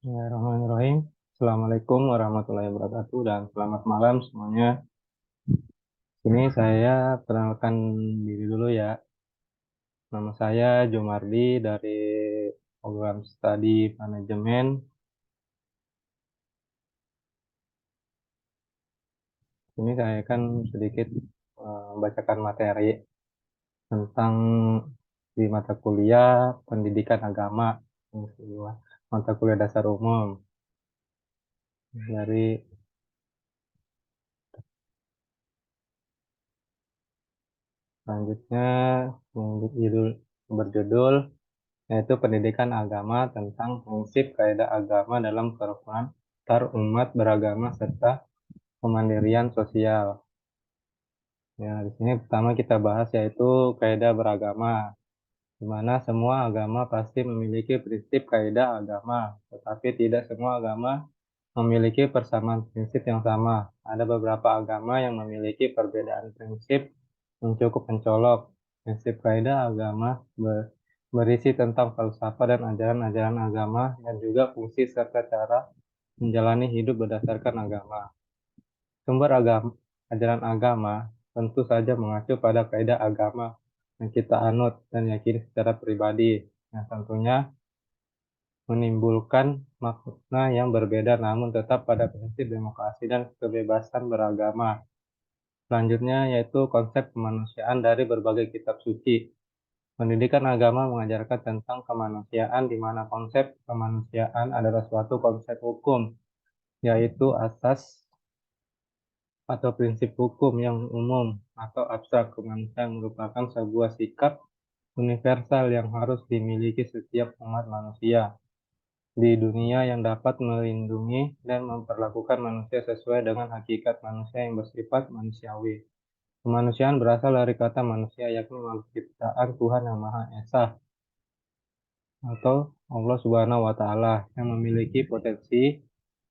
Bismillahirrahmanirrahim. Assalamualaikum warahmatullahi wabarakatuh dan selamat malam semuanya. Ini saya perkenalkan diri dulu ya. Nama saya Jomardi dari program studi manajemen. Ini saya akan sedikit membacakan materi tentang di mata kuliah pendidikan agama, mata kuliah dasar umum dari selanjutnya berjudul yaitu pendidikan agama tentang prinsip kaidah agama dalam kerukunan antar umat beragama serta kemandirian sosial. Ya, di sini pertama kita bahas yaitu kaidah beragama, di mana semua agama pasti memiliki prinsip kaidah agama, tetapi tidak semua agama memiliki persamaan prinsip yang sama. Ada beberapa agama yang memiliki perbedaan prinsip yang cukup mencolok. Prinsip kaidah agama berisi tentang falsafah dan ajaran-ajaran agama dan juga fungsi serta cara menjalani hidup berdasarkan agama. Sumber agama, ajaran agama tentu saja mengacu pada kaidah agama yang kita anut dan yakini secara pribadi. Yang tentunya menimbulkan makna yang berbeda namun tetap pada prinsip demokrasi dan kebebasan beragama. Selanjutnya yaitu konsep kemanusiaan dari berbagai kitab suci. Pendidikan agama mengajarkan tentang kemanusiaan di mana konsep kemanusiaan adalah suatu konsep hukum, yaitu asas atau prinsip hukum yang umum atau abstrak. Kemanusiaan merupakan sebuah sikap universal yang harus dimiliki setiap umat manusia di dunia yang dapat melindungi dan memperlakukan manusia sesuai dengan hakikat manusia yang bersifat manusiawi. Kemanusiaan berasal dari kata manusia, yakni makhluk ciptaan Tuhan yang Maha Esa atau Allah Subhanahu wa Ta'ala yang memiliki potensi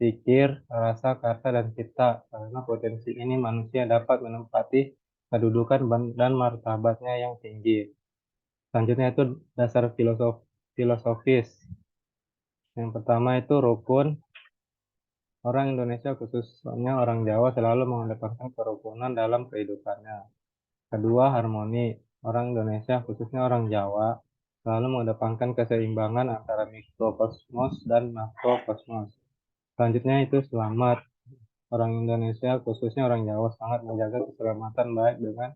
pikir, rasa, kata, dan cipta. Karena potensi ini manusia dapat menempati kedudukan dan martabatnya yang tinggi. Selanjutnya itu dasar filosofis. Yang pertama itu rukun. Orang Indonesia khususnya orang Jawa selalu mengedepankan kerukunan dalam kehidupannya. Kedua, harmoni. Orang Indonesia khususnya orang Jawa selalu mengedepankan keseimbangan antara mikrokosmos dan makrokosmos. Selanjutnya itu selamat. Orang Indonesia khususnya orang Jawa sangat menjaga keselamatan baik dengan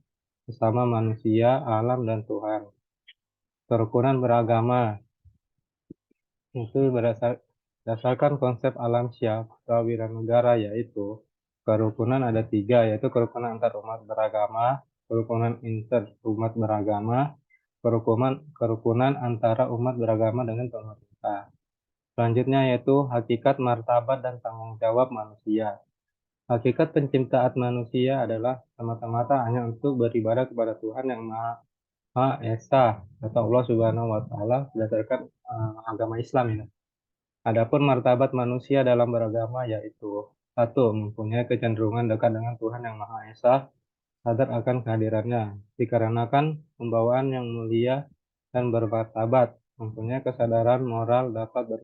sesama manusia, alam, dan Tuhan. Kerukunan beragama itu berdasarkan konsep alam syah negara yaitu kerukunan ada tiga, yaitu kerukunan antar umat beragama, kerukunan inter umat beragama, kerukunan antara umat beragama dengan pemerintah. Selanjutnya yaitu hakikat, martabat, dan tanggung jawab manusia. Hakikat penciptaan manusia adalah semata-mata hanya untuk beribadah kepada Tuhan yang Maha Esa atau Allah Subhanahu wa Ta'ala berdasarkan agama Islam ini. Adapun martabat manusia dalam beragama yaitu satu, mempunyai kecenderungan dekat dengan Tuhan yang Maha Esa, sadar akan kehadirannya, dikarenakan pembawaan yang mulia dan bermartabat, mempunyai kesadaran moral dapat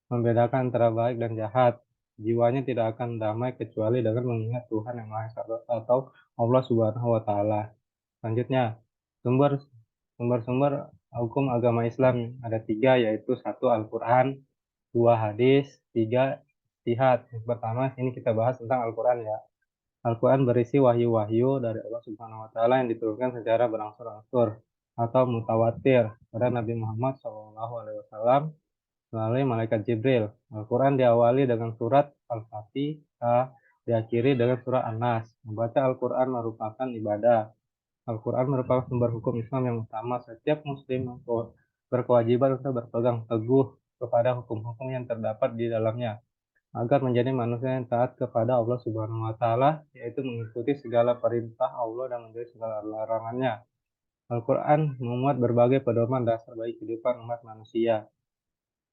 membedakan antara baik dan jahat. Jiwanya tidak akan damai kecuali dengan mengingat Tuhan yang Maha Esa atau Allah Subhanahu wa Ta'ala. Selanjutnya, sumber sumber-sumber hukum agama Islam ada tiga, yaitu satu Al-Quran, dua hadis, tiga ijtihad. Yang pertama, ini kita bahas tentang Al-Quran ya. Al-Quran berisi wahyu-wahyu dari Allah Subhanahu wa Ta'ala yang diturunkan secara berangsur-angsur atau mutawatir pada Nabi Muhammad SAW melalui malaikat Jibril. Al-Quran diawali dengan surat Al-Fatihah, diakhiri dengan surah An-Nas. Membaca Al-Quran merupakan ibadah. Al-Quran merupakan sumber hukum Islam yang utama. Setiap muslim berkewajiban untuk berpegang teguh kepada hukum-hukum yang terdapat di dalamnya agar menjadi manusia yang taat kepada Allah Subhanahu wa Ta'ala, yaitu mengikuti segala perintah Allah dan menjauhi segala larangannya. Al-Quran memuat berbagai pedoman dasar bagi kehidupan umat manusia.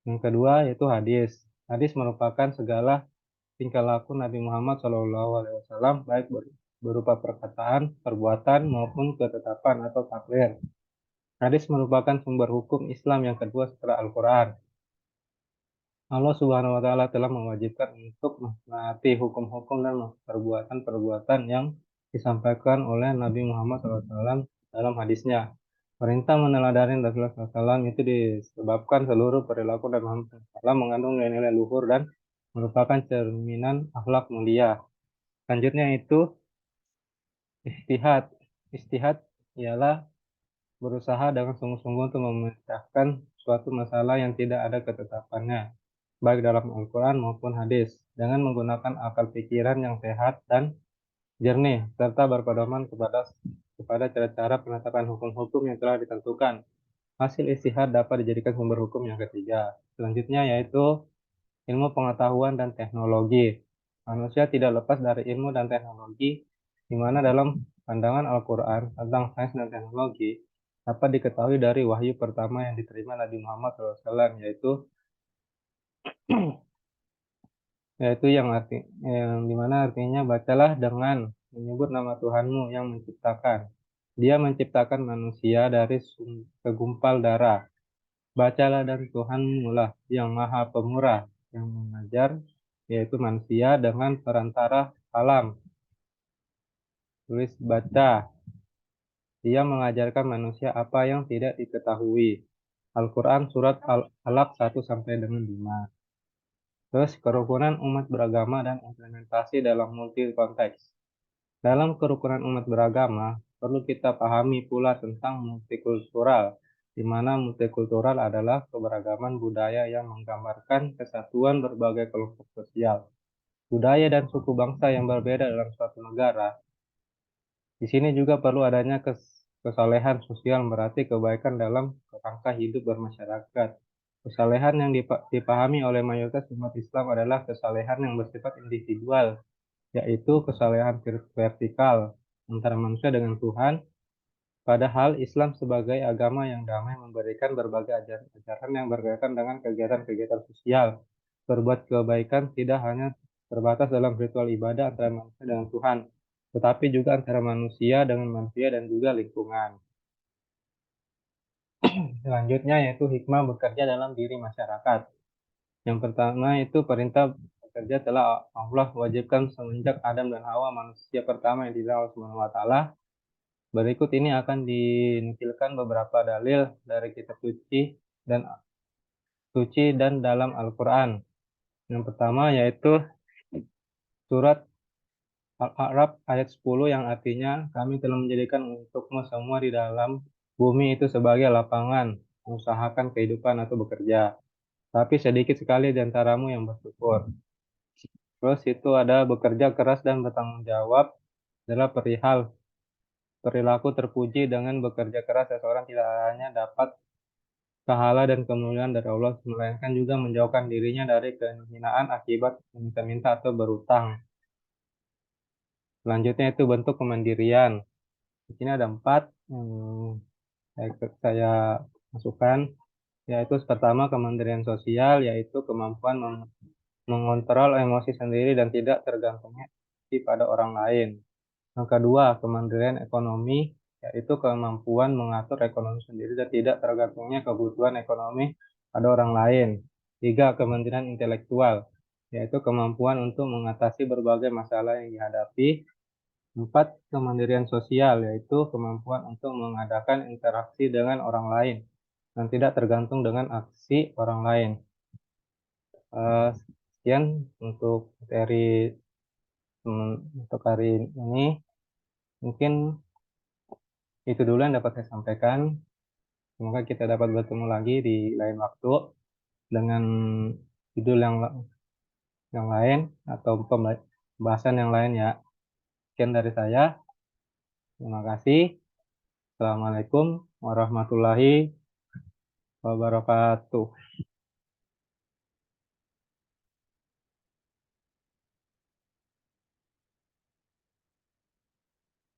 Yang kedua yaitu hadis. Hadis merupakan segala tingkah laku Nabi Muhammad SAW baik berupa perkataan, perbuatan maupun ketetapan atau takrir. Hadis merupakan sumber hukum Islam yang kedua setelah Al-Quran. Allah Subhanahu wa Ta'ala telah mewajibkan untuk menaati hukum-hukum dan perbuatan-perbuatan yang disampaikan oleh Nabi Muhammad SAW dalam hadisnya. Perintah meneladani Rasulullah SAW itu disebabkan seluruh perilaku Nabi Muhammad SAW mengandung nilai-nilai luhur dan merupakan cerminan akhlak mulia. Selanjutnya itu istihad. Istihad ialah berusaha dengan sungguh-sungguh untuk memecahkan suatu masalah yang tidak ada ketetapannya, baik dalam Al-Quran maupun hadis, dengan menggunakan akal pikiran yang sehat dan jernih, serta berpedoman kepada cara-cara penetapan hukum-hukum yang telah ditentukan. Hasil istihad dapat dijadikan sumber hukum yang ketiga. Selanjutnya yaitu ilmu pengetahuan dan teknologi. Manusia tidak lepas dari ilmu dan teknologi, di mana dalam pandangan Al-Quran tentang sains dan teknologi dapat diketahui dari wahyu pertama yang diterima Nabi Muhammad SAW, yaitu yang dimana artinya bacalah dengan menyebut nama Tuhanmu yang menciptakan. Dia menciptakan manusia dari segumpal darah. Bacalah dan Tuhanmu lah yang maha pemurah, yang mengajar, yaitu manusia dengan perantara kalam, tulis baca. Dia mengajarkan manusia apa yang tidak diketahui. Al-Quran Surat Al-Alaq 1 sampai dengan 5. Terus kerukunan umat beragama dan implementasi dalam multi konteks. Dalam kerukunan umat beragama, perlu kita pahami pula tentang multikultural, di mana multikultural adalah keberagaman budaya yang menggambarkan kesatuan berbagai kelompok sosial, budaya dan suku bangsa yang berbeda dalam suatu negara. Di sini juga perlu adanya kesalehan sosial, berarti kebaikan dalam kerangka hidup bermasyarakat. Kesalehan yang dipahami oleh mayoritas umat Islam adalah kesalehan yang bersifat individual, yaitu kesalehan vertikal antara manusia dengan Tuhan. Padahal Islam sebagai agama yang damai memberikan berbagai ajaran yang berkaitan dengan kegiatan-kegiatan sosial. Berbuat kebaikan tidak hanya terbatas dalam ritual ibadah antara manusia dengan Tuhan, tetapi juga antara manusia dengan manusia dan juga lingkungan. Selanjutnya yaitu hikmah bekerja dalam diri masyarakat. Yang pertama itu perintah bekerja telah Allah wajibkan semenjak Adam dan Hawa, manusia pertama yang dipilih Allah Subhanahu wa Ta'ala. Berikut ini akan dinukilkan beberapa dalil dari kitab suci dan dalam Al-Quran. Yang pertama yaitu surat Al-A'raf ayat 10 yang artinya kami telah menjadikan untukmu semua di dalam bumi itu sebagai lapangan, mengusahakan kehidupan atau bekerja. Tapi sedikit sekali di antaramu yang bersyukur. Terus itu ada bekerja keras dan bertanggung jawab adalah perihal perilaku terpuji. Dengan bekerja keras seseorang tidak hanya dapat pahala dan kemuliaan dari Allah, melainkan juga menjauhkan dirinya dari kehinaan akibat meminta-minta atau berutang. Selanjutnya itu bentuk kemandirian. Di sini ada 4 yang saya masukkan, yaitu pertama kemandirian sosial, yaitu kemampuan mengontrol emosi sendiri dan tidak tergantungnya pada orang lain. Yang kedua, kemandirian ekonomi, yaitu kemampuan mengatur ekonomi sendiri dan tidak tergantungnya kebutuhan ekonomi pada orang lain. Tiga, kemandirian intelektual, yaitu kemampuan untuk mengatasi berbagai masalah yang dihadapi. Empat, kemandirian sosial, yaitu kemampuan untuk mengadakan interaksi dengan orang lain dan tidak tergantung dengan aksi orang lain. Sekian untuk materi untuk hari ini. Mungkin itu dulu yang dapat saya sampaikan. Semoga kita dapat bertemu lagi di lain waktu dengan judul yang lain atau pembahasan yang lain ya. Sekian dari saya. Terima kasih. Assalamualaikum warahmatullahi wabarakatuh.